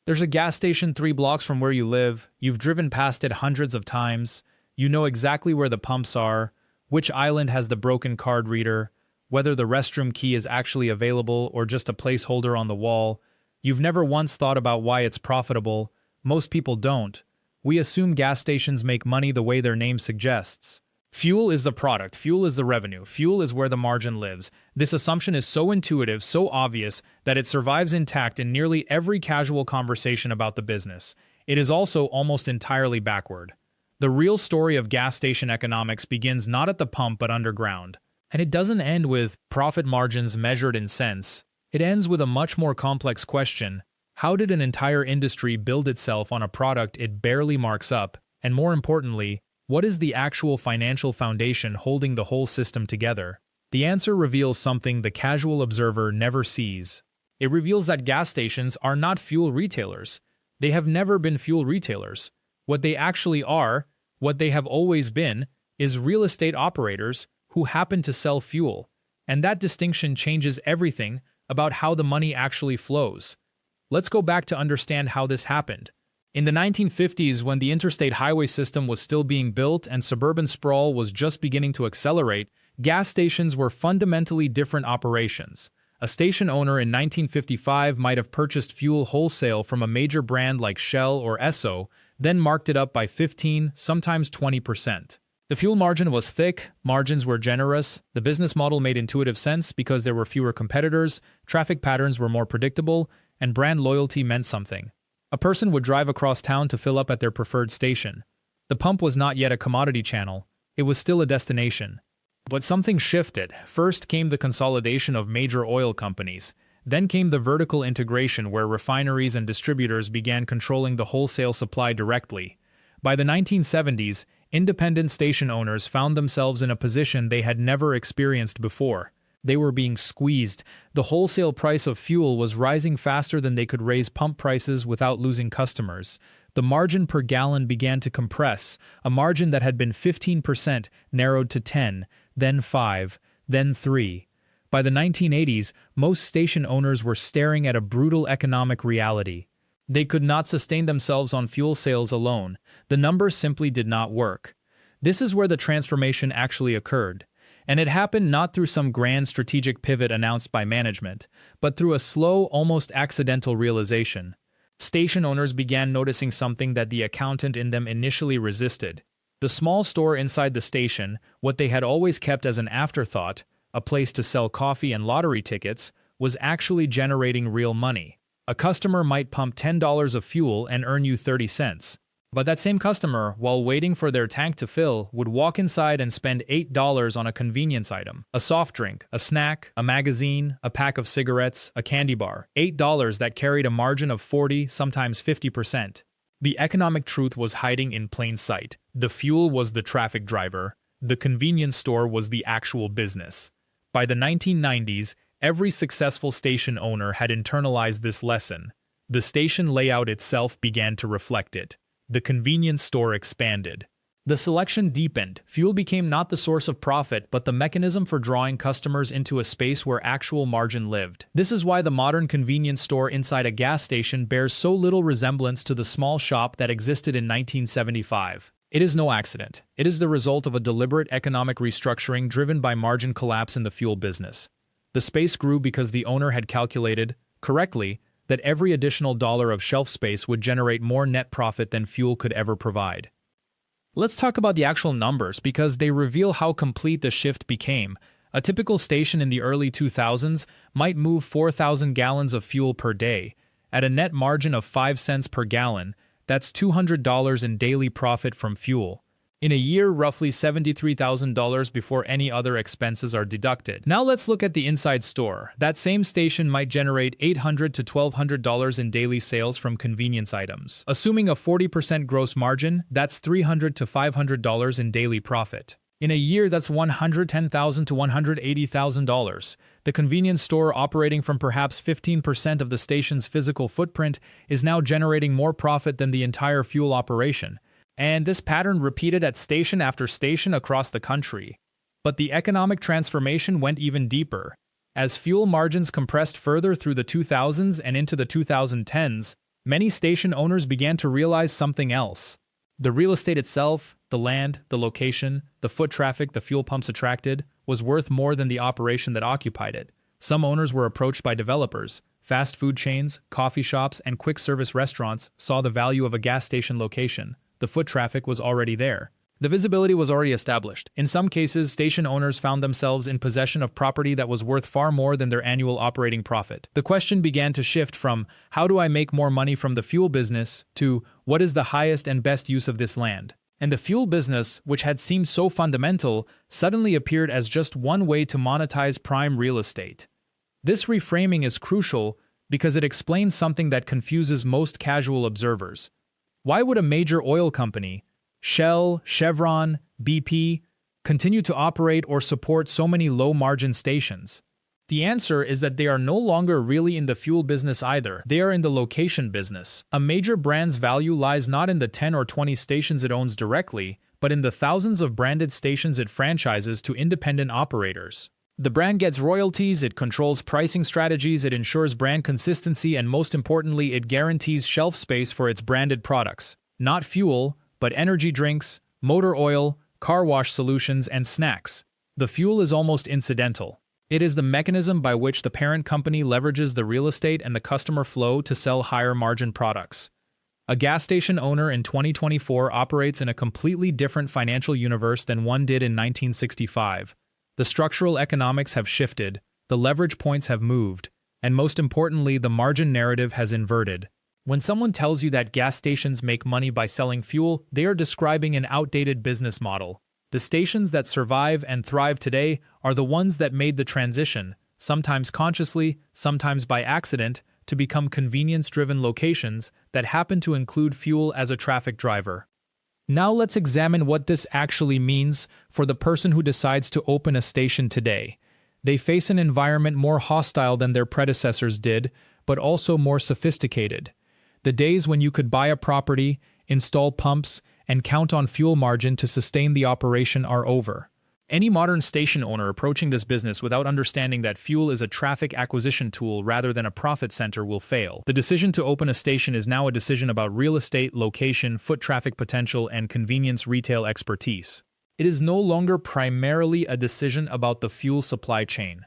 There's a gas station 3 blocks from where you live, you've driven past it hundreds of times, you know exactly where the pumps are, which island has the broken card reader, whether the restroom key is actually available or just a placeholder on the wall. You've never once thought about why it's profitable. Most people don't. We assume gas stations make money the way their name suggests. Fuel is the product, fuel is the revenue, fuel is where the margin lives. This assumption is so intuitive, so obvious, that it survives intact in nearly every casual conversation about the business. It is also almost entirely backward. The real story of gas station economics begins not at the pump but underground. And it doesn't end with profit margins measured in cents. It ends with a much more complex question. How did an entire industry build itself on a product it barely marks up? And more importantly, what is the actual financial foundation holding the whole system together? The answer reveals something the casual observer never sees. It reveals that gas stations are not fuel retailers. They have never been fuel retailers. What they actually are, what they have always been, is real estate operators who happen to sell fuel. And that distinction changes everything about how the money actually flows. Let's go back to understand how this happened. In the 1950s, when the interstate highway system was still being built and suburban sprawl was just beginning to accelerate, gas stations were fundamentally different operations. A station owner in 1955 might have purchased fuel wholesale from a major brand like Shell or Esso, then marked it up by 15, sometimes 20%. The fuel margin was thick, margins were generous, the business model made intuitive sense because there were fewer competitors, traffic patterns were more predictable, and brand loyalty meant something. A person would drive across town to fill up at their preferred station. The pump was not yet a commodity channel, it was still a destination. But something shifted. First came the consolidation of major oil companies. Then came the vertical integration where refineries and distributors began controlling the wholesale supply directly. By the 1970s, independent station owners found themselves in a position they had never experienced before. They were being squeezed. The wholesale price of fuel was rising faster than they could raise pump prices without losing customers. The margin per gallon began to compress. A margin that had been 15% narrowed to 10, then 5, then 3. By the 1980s, most station owners were staring at a brutal economic reality. They could not sustain themselves on fuel sales alone. The numbers simply did not work. This is where the transformation actually occurred. And it happened not through some grand strategic pivot announced by management, but through a slow, almost accidental realization. Station owners began noticing something that the accountant in them initially resisted. The small store inside the station, what they had always kept as an afterthought, a place to sell coffee and lottery tickets, was actually generating real money. A customer might pump $10 of fuel and earn you 30 cents. But that same customer, while waiting for their tank to fill, would walk inside and spend $8 on a convenience item. A soft drink, a snack, a magazine, a pack of cigarettes, a candy bar. $8 that carried a margin of 40, sometimes 50%. The economic truth was hiding in plain sight. The fuel was the traffic driver. The convenience store was the actual business. By the 1990s, every successful station owner had internalized this lesson. The station layout itself began to reflect it. The convenience store expanded. The selection deepened. Fuel became not the source of profit, but the mechanism for drawing customers into a space where actual margin lived. This is why the modern convenience store inside a gas station bears so little resemblance to the small shop that existed in 1975. It is no accident. It is the result of a deliberate economic restructuring driven by margin collapse in the fuel business. The space grew because the owner had calculated, correctly, that every additional dollar of shelf space would generate more net profit than fuel could ever provide. Let's talk about the actual numbers because they reveal how complete the shift became. A typical station in the early 2000s might move 4,000 gallons of fuel per day. At a net margin of 5 cents per gallon, that's $200 in daily profit from fuel. In a year, roughly $73,000 before any other expenses are deducted. Now let's look at the inside store. That same station might generate $800 to $1,200 in daily sales from convenience items. Assuming a 40% gross margin, that's $300 to $500 in daily profit. In a year, that's $110,000 to $180,000. The convenience store, operating from perhaps 15% of the station's physical footprint, is now generating more profit than the entire fuel operation. And this pattern repeated at station after station across the country. But the economic transformation went even deeper. As fuel margins compressed further through the 2000s and into the 2010s, many station owners began to realize something else. The real estate itself, the land, the location, the foot traffic the fuel pumps attracted, was worth more than the operation that occupied it. Some owners were approached by developers. Fast food chains, coffee shops, and quick-service restaurants saw the value of a gas station location. The foot traffic was already there. The visibility was already established. In some cases, station owners found themselves in possession of property that was worth far more than their annual operating profit. The question began to shift from, how do I make more money from the fuel business, to, what is the highest and best use of this land? And the fuel business, which had seemed so fundamental, suddenly appeared as just one way to monetize prime real estate. This reframing is crucial because it explains something that confuses most casual observers. Why would a major oil company, Shell, Chevron, BP, continue to operate or support so many low-margin stations? The answer is that they are no longer really in the fuel business either. They are in the location business. A major brand's value lies not in the 10 or 20 stations it owns directly, but in the thousands of branded stations it franchises to independent operators. The brand gets royalties, it controls pricing strategies, it ensures brand consistency, and most importantly, it guarantees shelf space for its branded products. Not fuel, but energy drinks, motor oil, car wash solutions, and snacks. The fuel is almost incidental. It is the mechanism by which the parent company leverages the real estate and the customer flow to sell higher-margin products. A gas station owner in 2024 operates in a completely different financial universe than one did in 1965. The structural economics have shifted, the leverage points have moved, and most importantly, the margin narrative has inverted. When someone tells you that gas stations make money by selling fuel, they are describing an outdated business model. The stations that survive and thrive today are the ones that made the transition, sometimes consciously, sometimes by accident, to become convenience-driven locations that happen to include fuel as a traffic driver. Now let's examine what this actually means for the person who decides to open a station today. They face an environment more hostile than their predecessors did, but also more sophisticated. The days when you could buy a property, install pumps, and count on fuel margin to sustain the operation are over. Any modern station owner approaching this business without understanding that fuel is a traffic acquisition tool rather than a profit center will fail. The decision to open a station is now a decision about real estate, location, foot traffic potential, and convenience retail expertise. It is no longer primarily a decision about the fuel supply chain.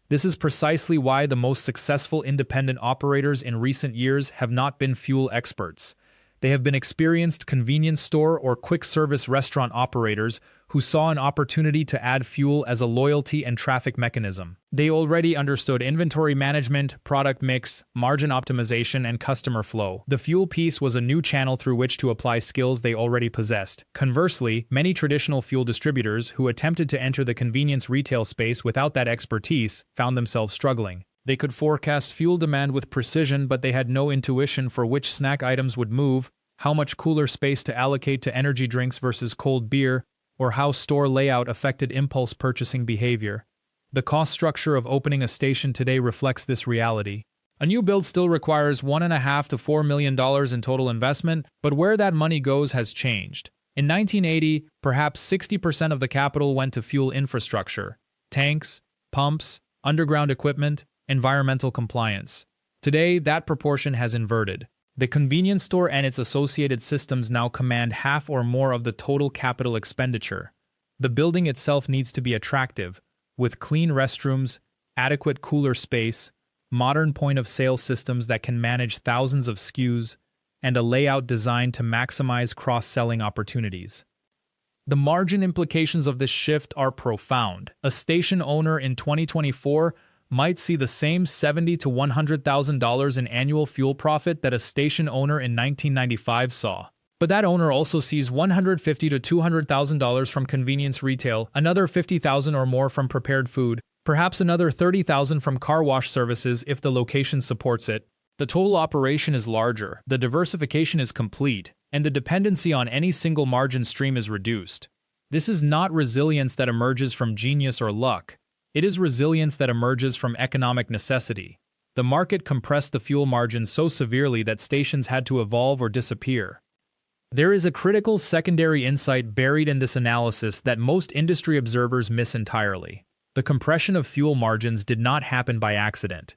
This is precisely why the most successful independent operators in recent years have not been fuel experts. They have been experienced convenience store or quick-service restaurant operators who saw an opportunity to add fuel as a loyalty and traffic mechanism. They already understood inventory management, product mix, margin optimization, and customer flow. The fuel piece was a new channel through which to apply skills they already possessed. Conversely, many traditional fuel distributors who attempted to enter the convenience retail space without that expertise found themselves struggling. They could forecast fuel demand with precision, but they had no intuition for which snack items would move, how much cooler space to allocate to energy drinks versus cold beer, or how store layout affected impulse purchasing behavior. The cost structure of opening a station today reflects this reality. A new build still requires $1.5 to $4 million in total investment, but where that money goes has changed. In 1980, perhaps 60% of the capital went to fuel infrastructure, tanks, pumps, underground equipment, environmental compliance. Today, that proportion has inverted. The convenience store and its associated systems now command half or more of the total capital expenditure. The building itself needs to be attractive, with clean restrooms, adequate cooler space, modern point-of-sale systems that can manage thousands of SKUs, and a layout designed to maximize cross-selling opportunities. The margin implications of this shift are profound. A station owner in 2024 might see the same $70,000 to $100,000 in annual fuel profit that a station owner in 1995 saw. But that owner also sees $150,000 to $200,000 from convenience retail, another $50,000 or more from prepared food, perhaps another $30,000 from car wash services if the location supports it. The total operation is larger, the diversification is complete, and the dependency on any single margin stream is reduced. This is not resilience that emerges from genius or luck. It is resilience that emerges from economic necessity. The market compressed the fuel margin so severely that stations had to evolve or disappear. There is a critical secondary insight buried in this analysis that most industry observers miss entirely. The compression of fuel margins did not happen by accident.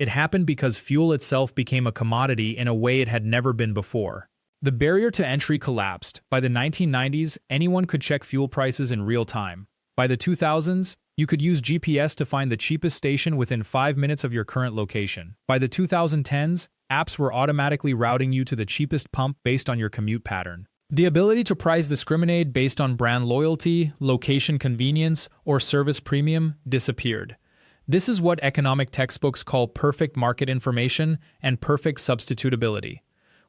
It happened because fuel itself became a commodity in a way it had never been before. The barrier to entry collapsed. By the 1990s, anyone could check fuel prices in real time. By the 2000s, you could use GPS to find the cheapest station within 5 minutes of your current location. By the 2010s, apps were automatically routing you to the cheapest pump based on your commute pattern. The ability to price discriminate based on brand loyalty, location convenience, or service premium disappeared. This is what economic textbooks call perfect market information and perfect substitutability.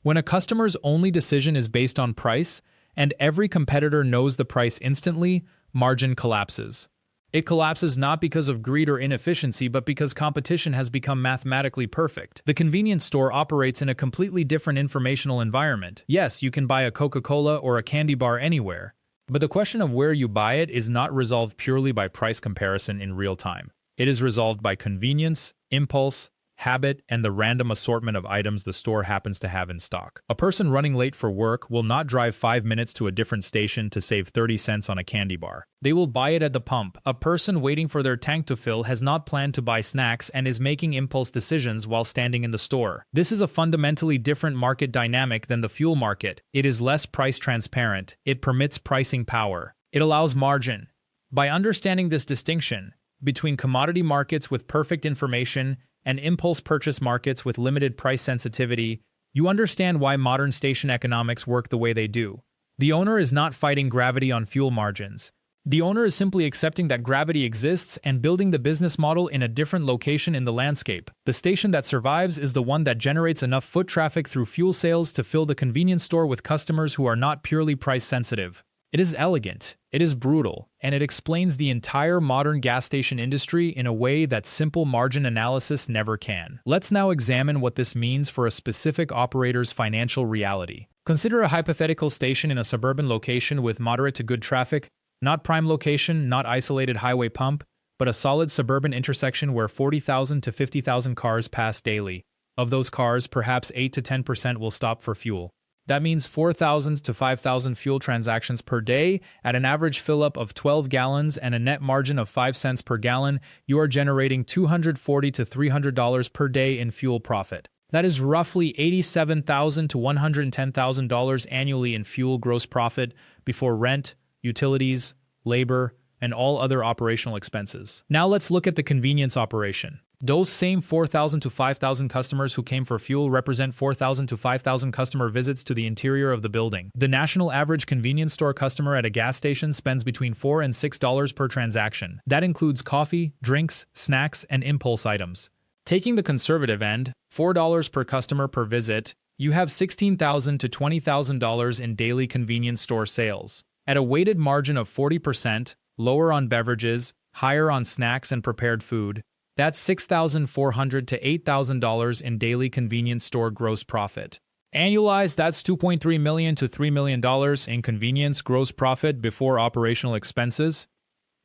When a customer's only decision is based on price, and every competitor knows the price instantly, margin collapses. It collapses not because of greed or inefficiency, but because competition has become mathematically perfect. The convenience store operates in a completely different informational environment. Yes, you can buy a Coca-Cola or a candy bar anywhere, but the question of where you buy it is not resolved purely by price comparison in real time. It is resolved by convenience, impulse, habit, and the random assortment of items the store happens to have in stock. A person running late for work will not drive 5 minutes to a different station to save 30 cents on a candy bar. They will buy it at the pump. A person waiting for their tank to fill has not planned to buy snacks and is making impulse decisions while standing in the store. This is a fundamentally different market dynamic than the fuel market. It is less price transparent. It permits pricing power. It allows margin. By understanding this distinction between commodity markets with perfect information and impulse purchase markets with limited price sensitivity, you understand why modern station economics work the way they do. The owner is not fighting gravity on fuel margins. The owner is simply accepting that gravity exists and building the business model in a different location in the landscape. The station that survives is the one that generates enough foot traffic through fuel sales to fill the convenience store with customers who are not purely price sensitive. It is elegant, it is brutal, and it explains the entire modern gas station industry in a way that simple margin analysis never can. Let's now examine what this means for a specific operator's financial reality. Consider a hypothetical station in a suburban location with moderate to good traffic, not prime location, not isolated highway pump, but a solid suburban intersection where 40,000 to 50,000 cars pass daily. Of those cars, perhaps 8 to 10% will stop for fuel. That means 4,000 to 5,000 fuel transactions per day at an average fill-up of 12 gallons and a net margin of 5 cents per gallon. You are generating $240 to $300 per day in fuel profit. That is roughly $87,000 to $110,000 annually in fuel gross profit before rent, utilities, labor, and all other operational expenses. Now let's look at the convenience operation. Those same 4,000 to 5,000 customers who came for fuel represent 4,000 to 5,000 customer visits to the interior of the building. The national average convenience store customer at a gas station spends between $4 and $6 per transaction. That includes coffee, drinks, snacks, and impulse items. Taking the conservative end, $4 per customer per visit, you have $16,000 to $20,000 in daily convenience store sales. At a weighted margin of 40%, lower on beverages, higher on snacks and prepared food, that's $6,400 to $8,000 in daily convenience store gross profit. Annualized, that's $2.3 million to $3 million in convenience gross profit before operational expenses.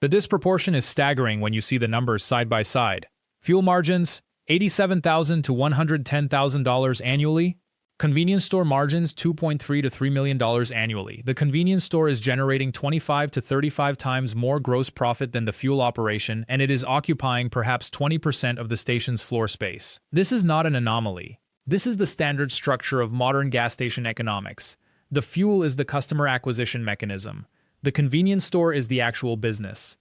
The disproportion is staggering when you see the numbers side by side. Fuel margins, $87,000 to $110,000 annually. Convenience store margins, $2.3 to $3 million annually. The convenience store is generating 25 to 35 times more gross profit than the fuel operation, and it is occupying perhaps 20% of the station's floor space. This is not an anomaly. This is the standard structure of modern gas station economics. The fuel is the customer acquisition mechanism. The convenience store is the actual business.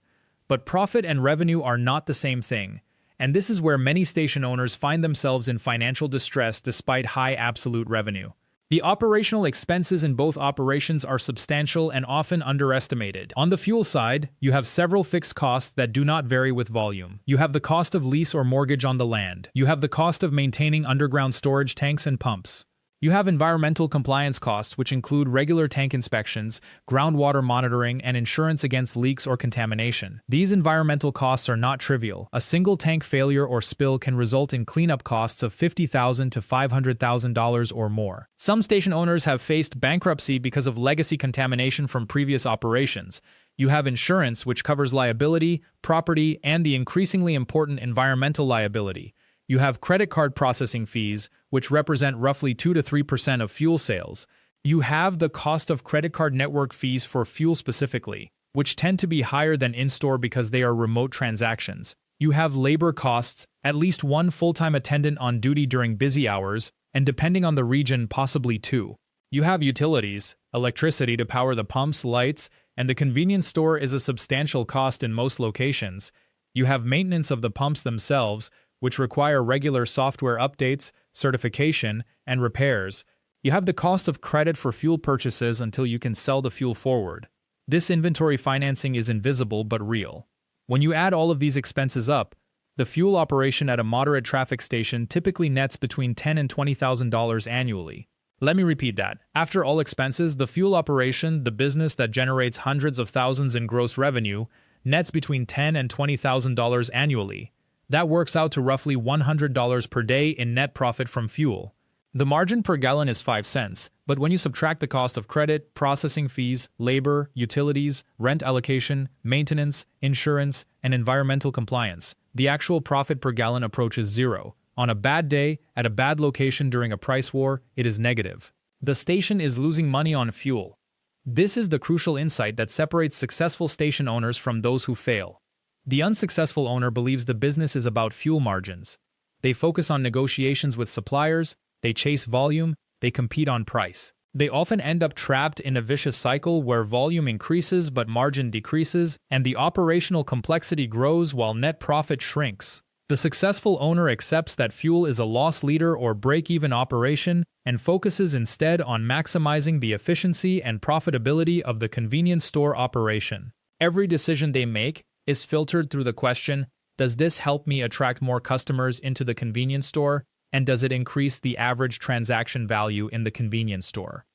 But profit and revenue are not the same thing. And this is where many station owners find themselves in financial distress despite high absolute revenue. The operational expenses in both operations are substantial and often underestimated. On the fuel side, you have several fixed costs that do not vary with volume. You have the cost of lease or mortgage on the land. You have the cost of maintaining underground storage tanks and pumps. You have environmental compliance costs, which include regular tank inspections, groundwater monitoring, and insurance against leaks or contamination. These environmental costs are not trivial. A single tank failure or spill can result in cleanup costs of $50,000 to $500,000 or more. Some station owners have faced bankruptcy because of legacy contamination from previous operations. You have insurance, which covers liability, property, and the increasingly important environmental liability. You have credit card processing fees, which represent roughly 2 to 3% of fuel sales. You have the cost of credit card network fees for fuel specifically, which tend to be higher than in-store because they are remote transactions. You have labor costs, at least one full-time attendant on duty during busy hours, and depending on the region, possibly two. You have utilities, electricity to power the pumps, lights, and the convenience store is a substantial cost in most locations. You have maintenance of the pumps themselves, which require regular software updates, certification, and repairs. You have the cost of credit for fuel purchases until you can sell the fuel forward. This inventory financing is invisible but real. When you add all of these expenses up, the fuel operation at a moderate traffic station typically nets between $10,000 and $20,000 annually. Let me repeat that. After all expenses, the fuel operation, the business that generates hundreds of thousands in gross revenue, nets between $10,000 and $20,000 annually. That works out to roughly $100 per day in net profit from fuel. The margin per gallon is 5 cents, but when you subtract the cost of credit, processing fees, labor, utilities, rent allocation, maintenance, insurance, and environmental compliance, the actual profit per gallon approaches zero. On a bad day, at a bad location during a price war, it is negative. The station is losing money on fuel. This is the crucial insight that separates successful station owners from those who fail. The unsuccessful owner believes the business is about fuel margins. They focus on negotiations with suppliers, they chase volume, they compete on price. They often end up trapped in a vicious cycle where volume increases but margin decreases, and the operational complexity grows while net profit shrinks. The successful owner accepts that fuel is a loss leader or break-even operation and focuses instead on maximizing the efficiency and profitability of the convenience store operation. Every decision they make is filtered through the question, does this help me attract more customers into the convenience store? And does it increase the average transaction value in the convenience store?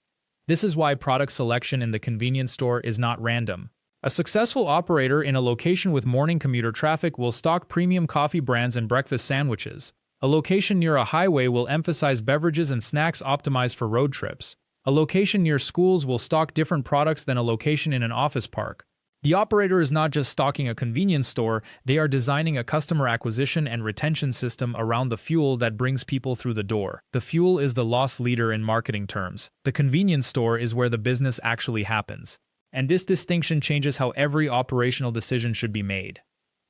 This is why product selection in the convenience store is not random. A successful operator in a location with morning commuter traffic will stock premium coffee brands and breakfast sandwiches. A location near a highway will emphasize beverages and snacks optimized for road trips. A location near schools will stock different products than a location in an office park. The operator is not just stocking a convenience store, they are designing a customer acquisition and retention system around the fuel that brings people through the door. The fuel is the loss leader in marketing terms. The convenience store is where the business actually happens. And this distinction changes how every operational decision should be made.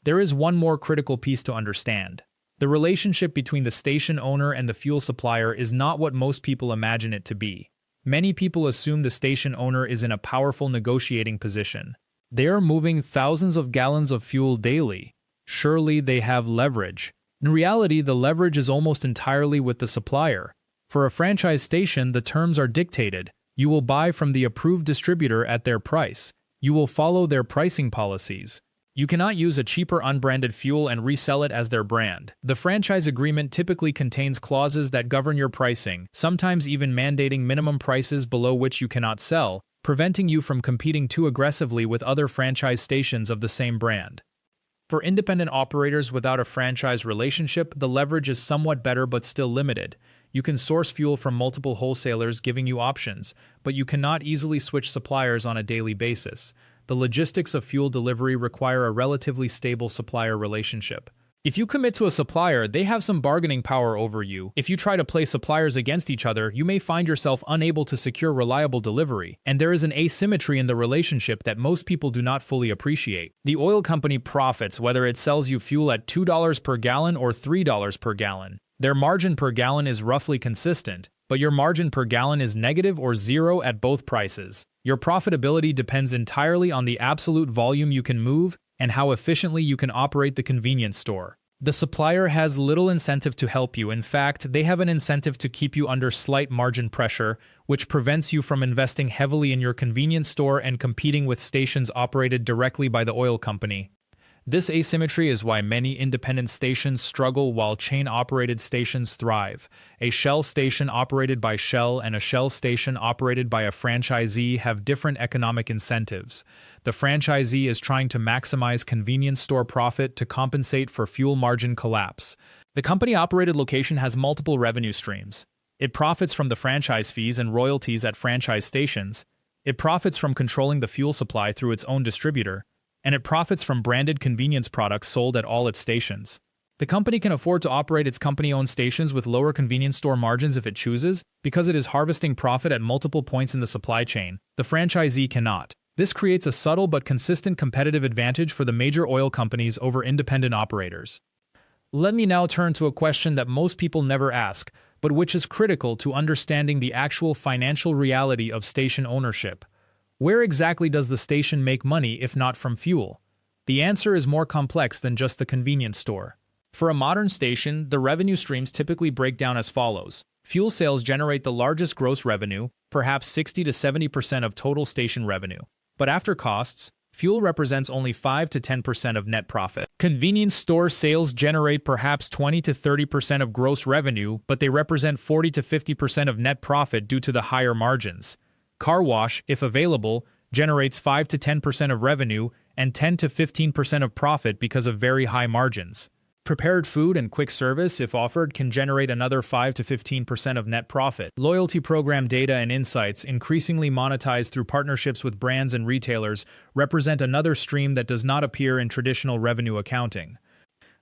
There is one more critical piece to understand. The relationship between the station owner and the fuel supplier is not what most people imagine it to be. Many people assume the station owner is in a powerful negotiating position. They are moving thousands of gallons of fuel daily. Surely they have leverage. In reality, the leverage is almost entirely with the supplier. For a franchise station, the terms are dictated. You will buy from the approved distributor at their price. You will follow their pricing policies. You cannot use a cheaper unbranded fuel and resell it as their brand. The franchise agreement typically contains clauses that govern your pricing, sometimes even mandating minimum prices below which you cannot sell, preventing you from competing too aggressively with other franchise stations of the same brand. For independent operators without a franchise relationship, the leverage is somewhat better but still limited. You can source fuel from multiple wholesalers giving you options, but you cannot easily switch suppliers on a daily basis. The logistics of fuel delivery require a relatively stable supplier relationship. If you commit to a supplier, they have some bargaining power over you. If you try to play suppliers against each other, you may find yourself unable to secure reliable delivery, and there is an asymmetry in the relationship that most people do not fully appreciate. The oil company profits whether it sells you fuel at $2 per gallon or $3 per gallon. Their margin per gallon is roughly consistent, but your margin per gallon is negative or zero at both prices. Your profitability depends entirely on the absolute volume you can move and how efficiently you can operate the convenience store. The supplier has little incentive to help you. In fact, they have an incentive to keep you under slight margin pressure, which prevents you from investing heavily in your convenience store and competing with stations operated directly by the oil company. This asymmetry is why many independent stations struggle while chain-operated stations thrive. A Shell station operated by Shell and a Shell station operated by a franchisee have different economic incentives. The franchisee is trying to maximize convenience store profit to compensate for fuel margin collapse. The company-operated location has multiple revenue streams. It profits from the franchise fees and royalties at franchise stations. It profits from controlling the fuel supply through its own distributor. And it profits from branded convenience products sold at all its stations. The company can afford to operate its company-owned stations with lower convenience store margins if it chooses, because it is harvesting profit at multiple points in the supply chain. The franchisee cannot. This creates a subtle but consistent competitive advantage for the major oil companies over independent operators. Let me now turn to a question that most people never ask, but which is critical to understanding the actual financial reality of station ownership. Where exactly does the station make money if not from fuel? The answer is more complex than just the convenience store. For a modern station, the revenue streams typically break down as follows. Fuel sales generate the largest gross revenue, perhaps 60 to 70% of total station revenue. But after costs, fuel represents only 5 to 10% of net profit. Convenience store sales generate perhaps 20 to 30% of gross revenue, but they represent 40 to 50% of net profit due to the higher margins. Car wash, if available, generates 5 to 10% of revenue and 10 to 15% of profit because of very high margins. Prepared food and quick service, if offered, can generate another 5 to 15% of net profit. Loyalty program data and insights, increasingly monetized through partnerships with brands and retailers, represent another stream that does not appear in traditional revenue accounting.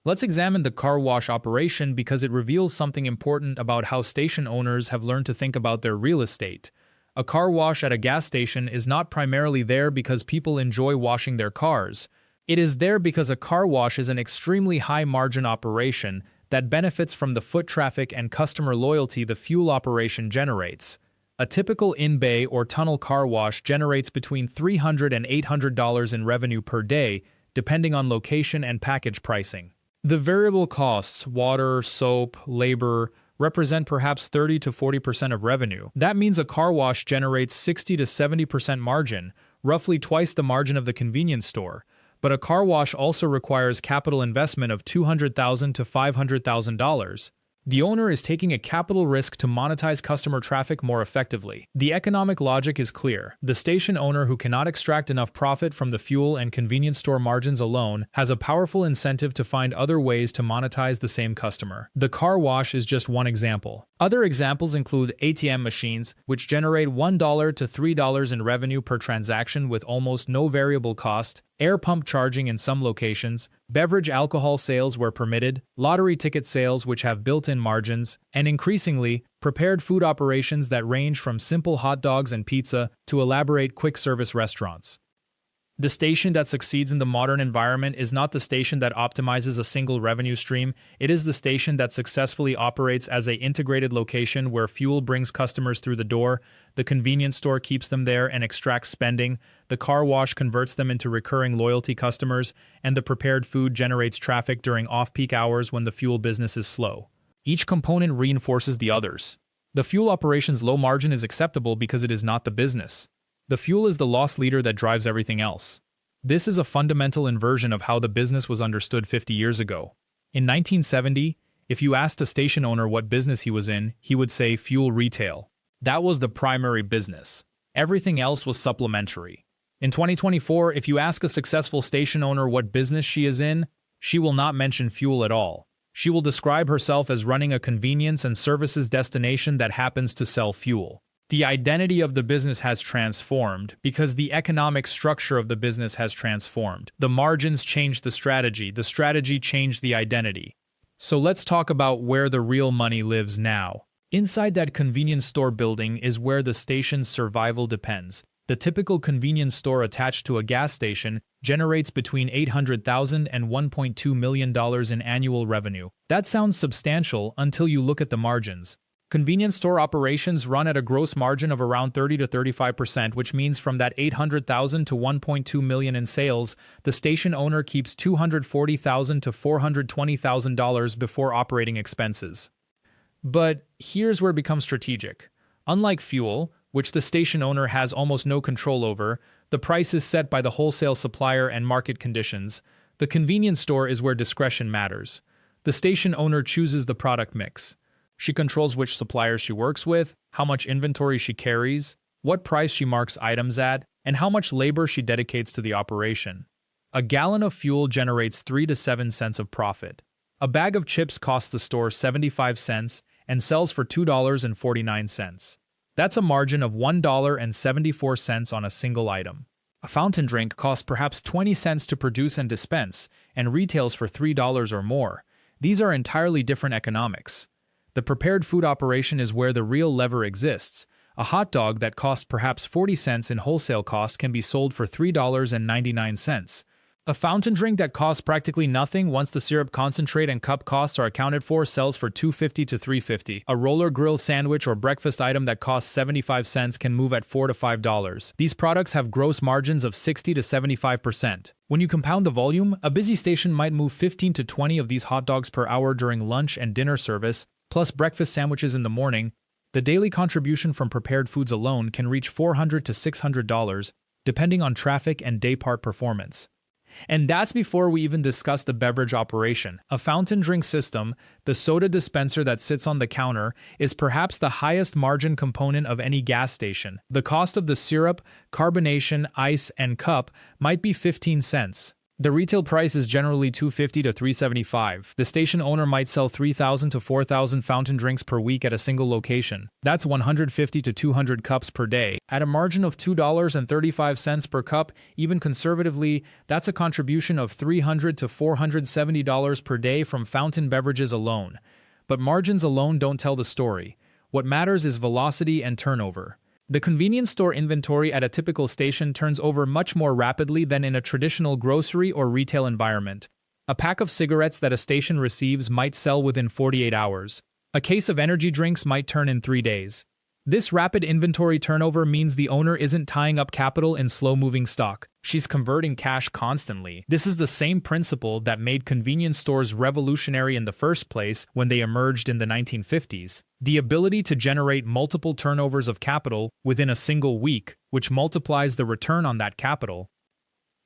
Let's examine the car wash operation because it reveals something important about how station owners have learned to think about their real estate. A car wash at a gas station is not primarily there because people enjoy washing their cars. It is there because a car wash is an extremely high-margin operation that benefits from the foot traffic and customer loyalty the fuel operation generates. A typical in-bay or tunnel car wash generates between $300 and $800 in revenue per day, depending on location and package pricing. The variable costs, water, soap, labor, represent perhaps 30 to 40% of revenue. That means a car wash generates 60 to 70% margin, roughly twice the margin of the convenience store. But a car wash also requires capital investment of $200,000 to $500,000. The owner is taking a capital risk to monetize customer traffic more effectively. The economic logic is clear. The station owner who cannot extract enough profit from the fuel and convenience store margins alone has a powerful incentive to find other ways to monetize the same customer. The car wash is just one example. Other examples include ATM machines, which generate $1 to $3 in revenue per transaction with almost no variable cost, air pump charging in some locations, beverage alcohol sales where permitted, lottery ticket sales which have built-in margins, and increasingly, prepared food operations that range from simple hot dogs and pizza to elaborate quick-service restaurants. The station that succeeds in the modern environment is not the station that optimizes a single revenue stream, it is the station that successfully operates as an integrated location where fuel brings customers through the door, the convenience store keeps them there and extracts spending, the car wash converts them into recurring loyalty customers, and the prepared food generates traffic during off-peak hours when the fuel business is slow. Each component reinforces the others. The fuel operation's low margin is acceptable because it is not the business. The fuel is the loss leader that drives everything else. This is a fundamental inversion of how the business was understood 50 years ago. In 1970, if you asked a station owner what business he was in, he would say fuel retail. That was the primary business. Everything else was supplementary. In 2024, if you ask a successful station owner what business she is in, she will not mention fuel at all. She will describe herself as running a convenience and services destination that happens to sell fuel. The identity of the business has transformed because the economic structure of the business has transformed. The margins changed the strategy changed the identity. So let's talk about where the real money lives now. Inside that convenience store building is where the station's survival depends. The typical convenience store attached to a gas station generates between $800,000 and $1.2 million in annual revenue. That sounds substantial until you look at the margins. Convenience store operations run at a gross margin of around 30 to 35%, which means from that $800,000 to $1.2 million in sales, the station owner keeps $240,000 to $420,000 before operating expenses. But here's where it becomes strategic. Unlike fuel, which the station owner has almost no control over, the price is set by the wholesale supplier and market conditions. The convenience store is where discretion matters. The station owner chooses the product mix. She controls which suppliers she works with, how much inventory she carries, what price she marks items at, and how much labor she dedicates to the operation. A gallon of fuel generates 3 to 7 cents of profit. A bag of chips costs the store 75 cents and sells for $2.49. That's a margin of $1.74 on a single item. A fountain drink costs perhaps 20 cents to produce and dispense, and retails for $3 or more. These are entirely different economics. The prepared food operation is where the real lever exists. A hot dog that costs perhaps 40 cents in wholesale cost can be sold for $3.99. A fountain drink that costs practically nothing once the syrup concentrate and cup costs are accounted for sells for $2.50 to $3.50. A roller grill sandwich or breakfast item that costs 75 cents can move at $4 to $5. These products have gross margins of 60 to 75%. When you compound the volume, a busy station might move 15 to 20 of these hot dogs per hour during lunch and dinner service, plus breakfast sandwiches in the morning. The daily contribution from prepared foods alone can reach $400 to $600, depending on traffic and daypart performance. And that's before we even discuss the beverage operation. A fountain drink system, the soda dispenser that sits on the counter, is perhaps the highest margin component of any gas station. The cost of the syrup, carbonation, ice, and cup might be 15 cents. The retail price is generally $2.50 to $3.75. The station owner might sell 3,000 to 4,000 fountain drinks per week at a single location. That's 150 to 200 cups per day. At a margin of $2.35 per cup, even conservatively, that's a contribution of $300 to $470 per day from fountain beverages alone. But margins alone don't tell the story. What matters is velocity and turnover. The convenience store inventory at a typical station turns over much more rapidly than in a traditional grocery or retail environment. A pack of cigarettes that a station receives might sell within 48 hours. A case of energy drinks might turn in 3 days. This rapid inventory turnover means the owner isn't tying up capital in slow-moving stock. She's converting cash constantly. This is the same principle that made convenience stores revolutionary in the first place when they emerged in the 1950s. The ability to generate multiple turnovers of capital within a single week, which multiplies the return on that capital.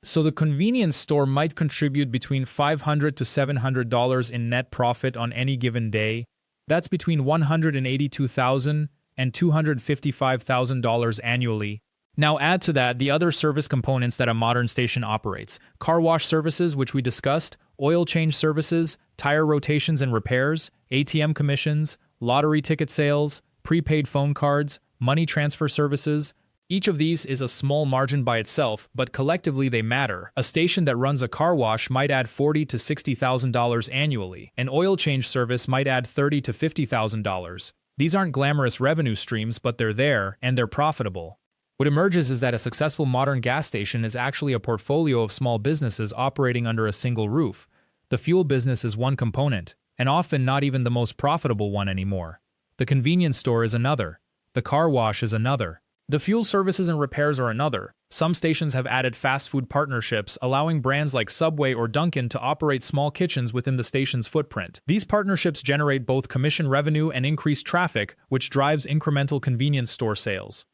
So the convenience store might contribute between $500 to $700 in net profit on any given day. That's between $182,000 and $255,000 annually. Now add to that the other service components that a modern station operates: car wash services, which we discussed, oil change services, tire rotations and repairs, ATM commissions, lottery ticket sales, prepaid phone cards, money transfer services. Each of these is a small margin by itself, but collectively they matter. A station that runs a car wash might add $40,000 to $60,000 annually. An oil change service might add $30,000 to $50,000. These aren't glamorous revenue streams, but they're there, and they're profitable. What emerges is that a successful modern gas station is actually a portfolio of small businesses operating under a single roof. The fuel business is one component, and often not even the most profitable one anymore. The convenience store is another. The car wash is another. The fuel services and repairs are another. Some stations have added fast food partnerships, allowing brands like Subway or Dunkin' to operate small kitchens within the station's footprint. These partnerships generate both commission revenue and increased traffic, which drives incremental convenience store sales.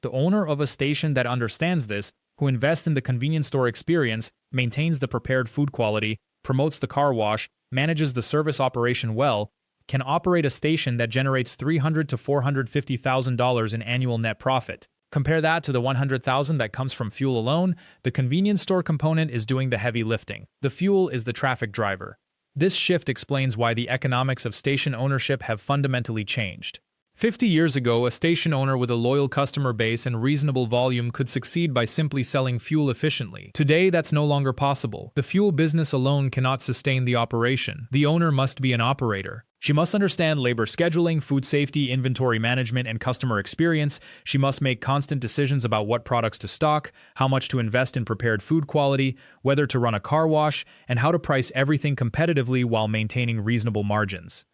The owner of a station that understands this, who invests in the convenience store experience, maintains the prepared food quality, promotes the car wash, manages the service operation well, can operate a station that generates $300,000 to $450,000 in annual net profit. Compare that to the $100,000 that comes from fuel alone. The convenience store component is doing the heavy lifting. The fuel is the traffic driver. This shift explains why the economics of station ownership have fundamentally changed. 50 years ago, a station owner with a loyal customer base and reasonable volume could succeed by simply selling fuel efficiently. Today, that's no longer possible. The fuel business alone cannot sustain the operation. The owner must be an operator. She must understand labor scheduling, food safety, inventory management, and customer experience. She must make constant decisions about what products to stock, how much to invest in prepared food quality, whether to run a car wash, and how to price everything competitively while maintaining reasonable margins.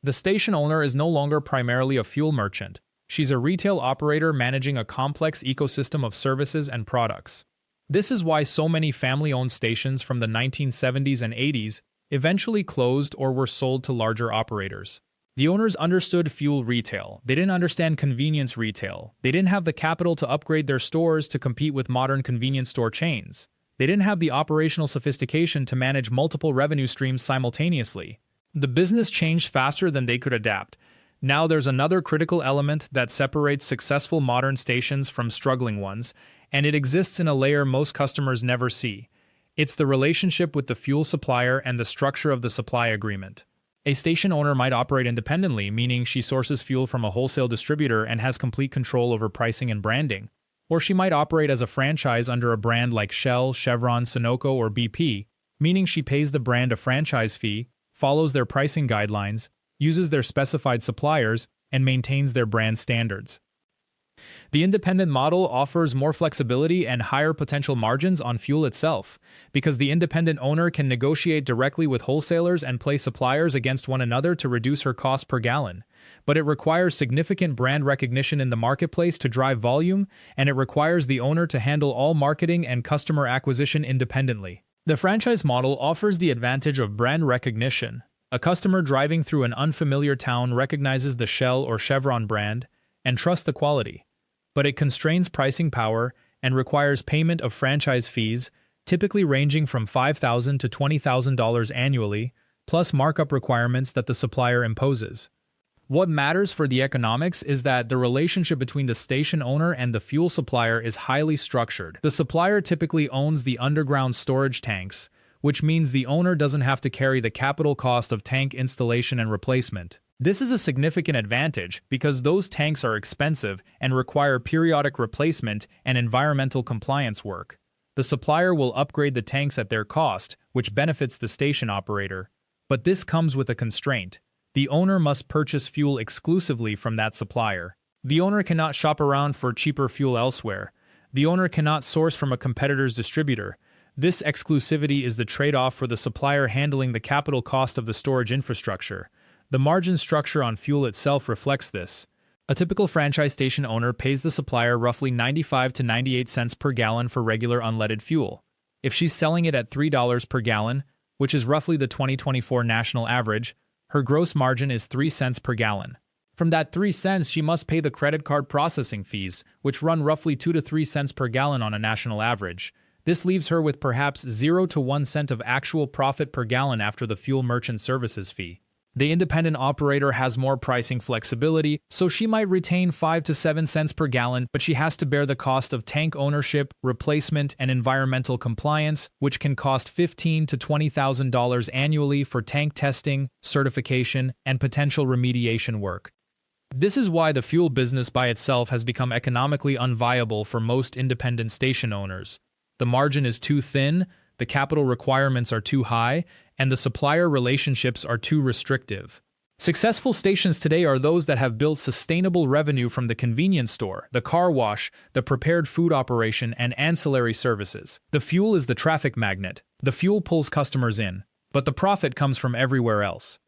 The station owner is no longer primarily a fuel merchant. She's a retail operator managing a complex ecosystem of services and products. This is why so many family-owned stations from the 1970s and 80s eventually closed or were sold to larger operators. The owners understood fuel retail. They didn't understand convenience retail. They didn't have the capital to upgrade their stores to compete with modern convenience store chains. They didn't have the operational sophistication to manage multiple revenue streams simultaneously. The business changed faster than they could adapt. Now there's another critical element that separates successful modern stations from struggling ones, and it exists in a layer most customers never see. It's the relationship with the fuel supplier and the structure of the supply agreement. A station owner might operate independently, meaning she sources fuel from a wholesale distributor and has complete control over pricing and branding. Or she might operate as a franchise under a brand like Shell, Chevron, Sunoco, or BP, meaning she pays the brand a franchise fee, follows their pricing guidelines, uses their specified suppliers, and maintains their brand standards. The independent model offers more flexibility and higher potential margins on fuel itself, because the independent owner can negotiate directly with wholesalers and play suppliers against one another to reduce her cost per gallon. But it requires significant brand recognition in the marketplace to drive volume, and it requires the owner to handle all marketing and customer acquisition independently. The franchise model offers the advantage of brand recognition. A customer driving through an unfamiliar town recognizes the Shell or Chevron brand and trusts the quality. But it constrains pricing power and requires payment of franchise fees, typically ranging from $5,000 to $20,000 annually, plus markup requirements that the supplier imposes. What matters for the economics is that the relationship between the station owner and the fuel supplier is highly structured. The supplier typically owns the underground storage tanks, which means the owner doesn't have to carry the capital cost of tank installation and replacement. This is a significant advantage because those tanks are expensive and require periodic replacement and environmental compliance work. The supplier will upgrade the tanks at their cost, which benefits the station operator. But this comes with a constraint. The owner must purchase fuel exclusively from that supplier. The owner cannot shop around for cheaper fuel elsewhere. The owner cannot source from a competitor's distributor. This exclusivity is the trade-off for the supplier handling the capital cost of the storage infrastructure. The margin structure on fuel itself reflects this. A typical franchise station owner pays the supplier roughly 95 to 98 cents per gallon for regular unleaded fuel. If she's selling it at $3 per gallon, which is roughly the 2024 national average, her gross margin is 3 cents per gallon. From that 3 cents, she must pay the credit card processing fees, which run roughly 2 to 3 cents per gallon on a national average. This leaves her with perhaps 0 to 1 cent of actual profit per gallon after the fuel merchant services fee. The independent operator has more pricing flexibility, so she might retain 5 to 7 cents per gallon, but she has to bear the cost of tank ownership, replacement, and environmental compliance, which can cost $15,000 to $20,000 annually for tank testing, certification, and potential remediation work. This is why the fuel business by itself has become economically unviable for most independent station owners. The margin is too thin, the capital requirements are too high, and the supplier relationships are too restrictive. Successful stations today are those that have built sustainable revenue from the convenience store, the car wash, the prepared food operation, and ancillary services. The fuel is the traffic magnet. The fuel pulls customers in, but the profit comes from everywhere else.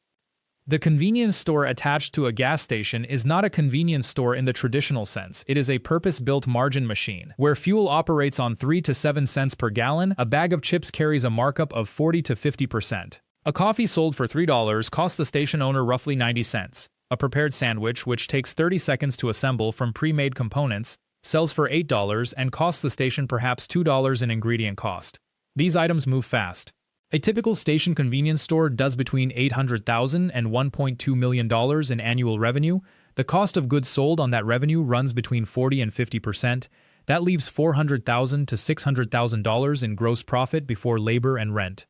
The convenience store attached to a gas station is not a convenience store in the traditional sense. It is a purpose-built margin machine. Where fuel operates on 3 to 7 cents per gallon, a bag of chips carries a markup of 40 to 50%. A coffee sold for $3 costs the station owner roughly 90 cents. A prepared sandwich, which takes 30 seconds to assemble from pre-made components, sells for $8 and costs the station perhaps $2 in ingredient cost. These items move fast. A typical station convenience store does between $800,000 and $1.2 million in annual revenue. The cost of goods sold on that revenue runs between 40 and 50%. That leaves $400,000 to $600,000 in gross profit before labor and rent.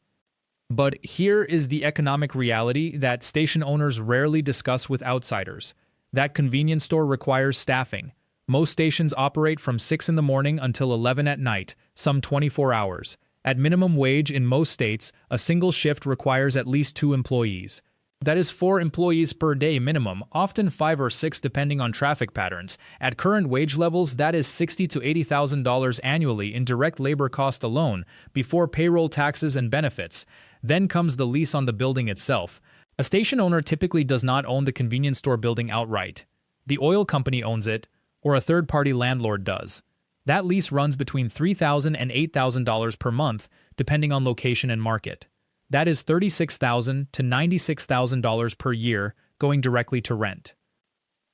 But here is the economic reality that station owners rarely discuss with outsiders. That convenience store requires staffing. Most stations operate from 6 in the morning until 11 at night, some 24 hours. At minimum wage in most states, a single shift requires at least 2 employees. That is 4 employees per day minimum, often 5 or 6 depending on traffic patterns. At current wage levels, that is $60,000 to $80,000 annually in direct labor cost alone, before payroll taxes and benefits. Then comes the lease on the building itself. A station owner typically does not own the convenience store building outright. The oil company owns it, or a third-party landlord does. That lease runs between $3,000 and $8,000 per month, depending on location and market. That is $36,000 to $96,000 per year going directly to rent.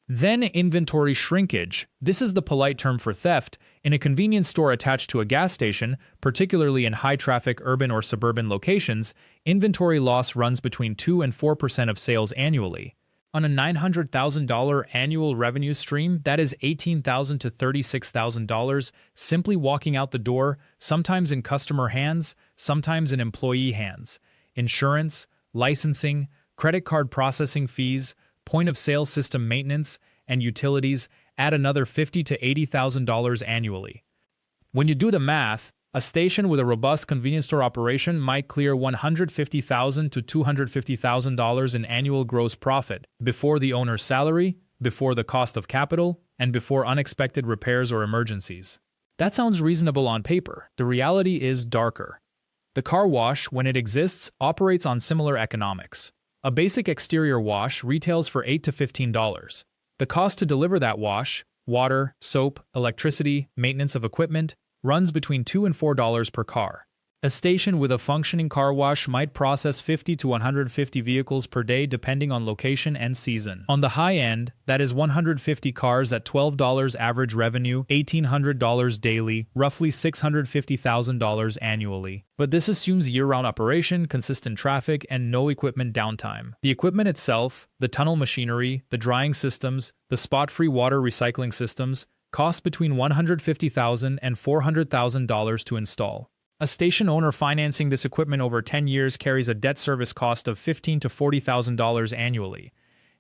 Then inventory shrinkage. This is the polite term for theft. In a convenience store attached to a gas station, particularly in high-traffic urban or suburban locations, inventory loss runs between 2 and 4% of sales annually. On a $900,000 annual revenue stream, that is $18,000 to $36,000 simply walking out the door, sometimes in customer hands, sometimes in employee hands. Insurance, licensing, credit card processing fees, point-of-sale system maintenance, and utilities add another $50,000 to $80,000 annually. When you do the math, a station with a robust convenience store operation might clear $150,000 to $250,000 in annual gross profit before the owner's salary, before the cost of capital, and before unexpected repairs or emergencies. That sounds reasonable on paper. The reality is darker. The car wash, when it exists, operates on similar economics. A basic exterior wash retails for $8 to $15. The cost to deliver that wash, water, soap, electricity, maintenance of equipment, runs between $2 and $4 per car. A station with a functioning car wash might process 50 to 150 vehicles per day depending on location and season. On the high end, that is 150 cars at $12 average revenue, $1,800 daily, roughly $650,000 annually. But this assumes year-round operation, consistent traffic, and no equipment downtime. The equipment itself, the tunnel machinery, the drying systems, the spot-free water recycling systems, cost between $150,000 and $400,000 to install. A station owner financing this equipment over 10 years carries a debt service cost of $15,000 to $40,000 annually.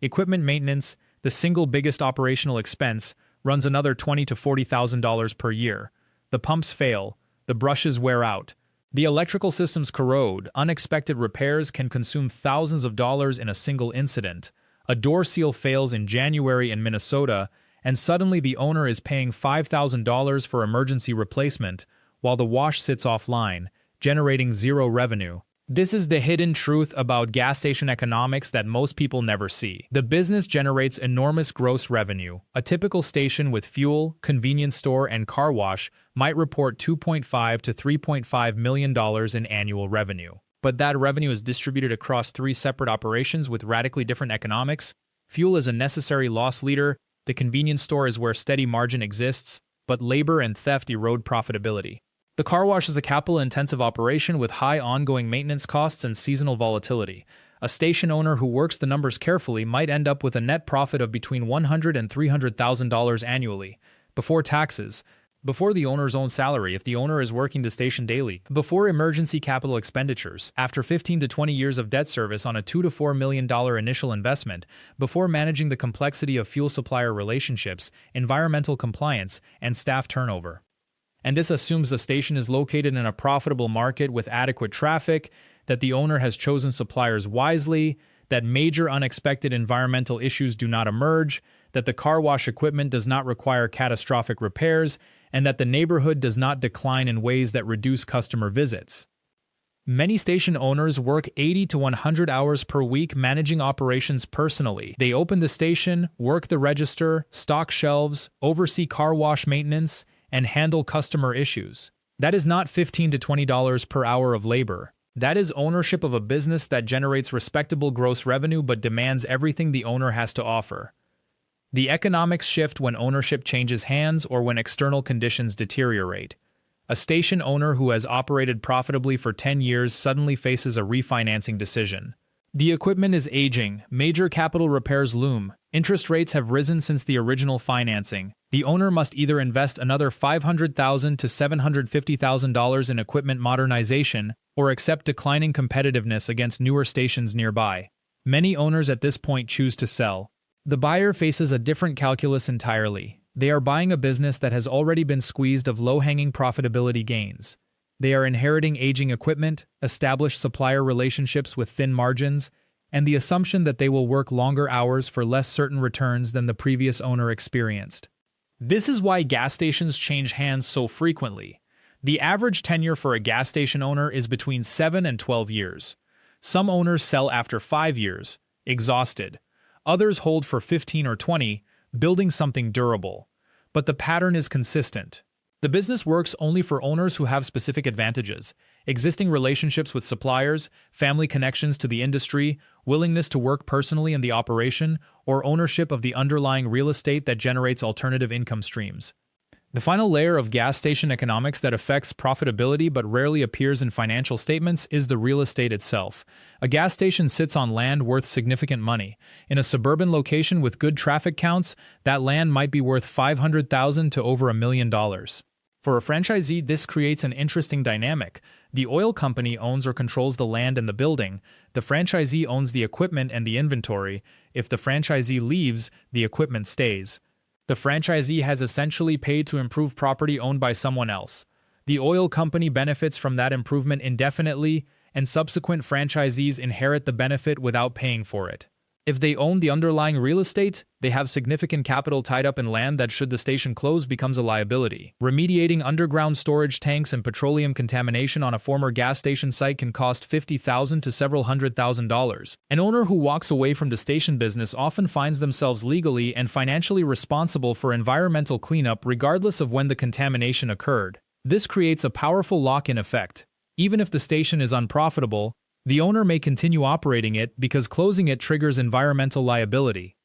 Equipment maintenance, the single biggest operational expense, runs another $20,000 to $40,000 per year. The pumps fail, the brushes wear out, the electrical systems corrode, unexpected repairs can consume thousands of dollars in a single incident. A door seal fails in January in Minnesota, and suddenly the owner is paying $5,000 for emergency replacement, while the wash sits offline, generating zero revenue. This is the hidden truth about gas station economics that most people never see. The business generates enormous gross revenue. A typical station with fuel, convenience store, and car wash might report $2.5 to $3.5 million in annual revenue. But that revenue is distributed across 3 separate operations with radically different economics. Fuel is a necessary loss leader, the convenience store is where steady margin exists, but labor and theft erode profitability. The car wash is a capital-intensive operation with high ongoing maintenance costs and seasonal volatility. A station owner who works the numbers carefully might end up with a net profit of between $100,000 and $300,000 annually, before taxes, before the owner's own salary if the owner is working the station daily, before emergency capital expenditures, after 15 to 20 years of debt service on a $2 to $4 million initial investment, before managing the complexity of fuel supplier relationships, environmental compliance, and staff turnover. And this assumes the station is located in a profitable market with adequate traffic, that the owner has chosen suppliers wisely, that major unexpected environmental issues do not emerge, that the car wash equipment does not require catastrophic repairs, and that the neighborhood does not decline in ways that reduce customer visits. Many station owners work 80 to 100 hours per week managing operations personally. They open the station, work the register, stock shelves, oversee car wash maintenance, and handle customer issues. That is not $15 to $20 per hour of labor. That is ownership of a business that generates respectable gross revenue but demands everything the owner has to offer. The economics shift when ownership changes hands or when external conditions deteriorate. A station owner who has operated profitably for 10 years suddenly faces a refinancing decision. The equipment is aging, major capital repairs loom, interest rates have risen since the original financing. The owner must either invest another $500,000 to $750,000 in equipment modernization or accept declining competitiveness against newer stations nearby. Many owners at this point choose to sell. The buyer faces a different calculus entirely. They are buying a business that has already been squeezed of low-hanging profitability gains. They are inheriting aging equipment, established supplier relationships with thin margins, and the assumption that they will work longer hours for less certain returns than the previous owner experienced. This is why gas stations change hands so frequently. The average tenure for a gas station owner is between 7 and 12 years. Some owners sell after 5 years, exhausted. Others hold for 15 or 20, building something durable. But the pattern is consistent. The business works only for owners who have specific advantages: existing relationships with suppliers, family connections to the industry, willingness to work personally in the operation, or ownership of the underlying real estate that generates alternative income streams. The final layer of gas station economics that affects profitability but rarely appears in financial statements is the real estate itself. A gas station sits on land worth significant money. In a suburban location with good traffic counts, that land might be worth $500,000 to over $1 million. For a franchisee, this creates an interesting dynamic. The oil company owns or controls the land and the building. The franchisee owns the equipment and the inventory. If the franchisee leaves, the equipment stays. The franchisee has essentially paid to improve property owned by someone else. The oil company benefits from that improvement indefinitely, and subsequent franchisees inherit the benefit without paying for it. If they own the underlying real estate, they have significant capital tied up in land that, should the station close, becomes a liability. Remediating underground storage tanks and petroleum contamination on a former gas station site can cost $50,000 to several $100,000. An owner who walks away from the station business often finds themselves legally and financially responsible for environmental cleanup regardless of when the contamination occurred. This creates a powerful lock-in effect. Even if the station is unprofitable, the owner may continue operating it because closing it triggers environmental liability.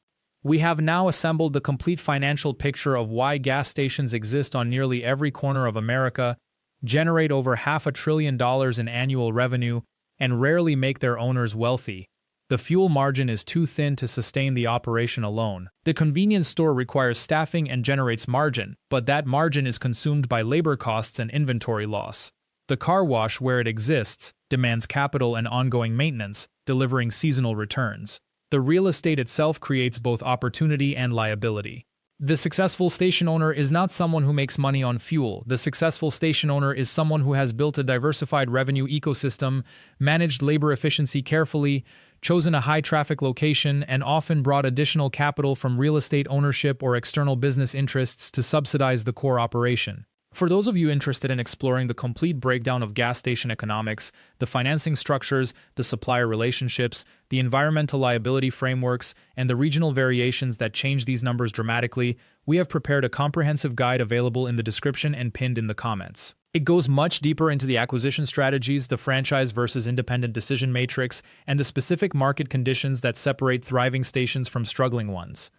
We have now assembled the complete financial picture of why gas stations exist on nearly every corner of America, generate over $500 billion in annual revenue, and rarely make their owners wealthy. The fuel margin is too thin to sustain the operation alone. The convenience store requires staffing and generates margin, but that margin is consumed by labor costs and inventory loss. The car wash, where it exists, demands capital and ongoing maintenance, delivering seasonal returns. The real estate itself creates both opportunity and liability. The successful station owner is not someone who makes money on fuel. The successful station owner is someone who has built a diversified revenue ecosystem, managed labor efficiency carefully, chosen a high-traffic location, and often brought additional capital from real estate ownership or external business interests to subsidize the core operation. For those of you interested in exploring the complete breakdown of gas station economics, the financing structures, the supplier relationships, the environmental liability frameworks, and the regional variations that change these numbers dramatically, we have prepared a comprehensive guide available in the description and pinned in the comments. It goes much deeper into the acquisition strategies, the franchise versus independent decision matrix, and the specific market conditions that separate thriving stations from struggling ones.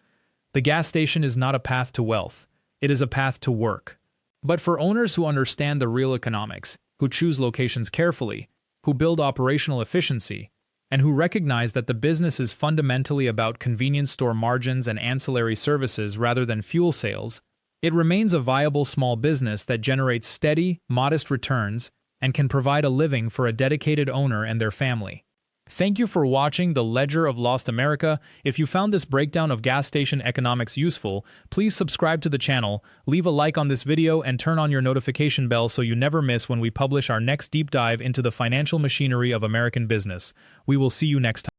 The gas station is not a path to wealth. It is a path to work. But for owners who understand the real economics, who choose locations carefully, who build operational efficiency, and who recognize that the business is fundamentally about convenience store margins and ancillary services rather than fuel sales, it remains a viable small business that generates steady, modest returns and can provide a living for a dedicated owner and their family. Thank you for watching The Ledger of Lost America. If you found this breakdown of gas station economics useful, please subscribe to the channel, leave a like on this video, and turn on your notification bell so you never miss when we publish our next deep dive into the financial machinery of American business. We will see you next time.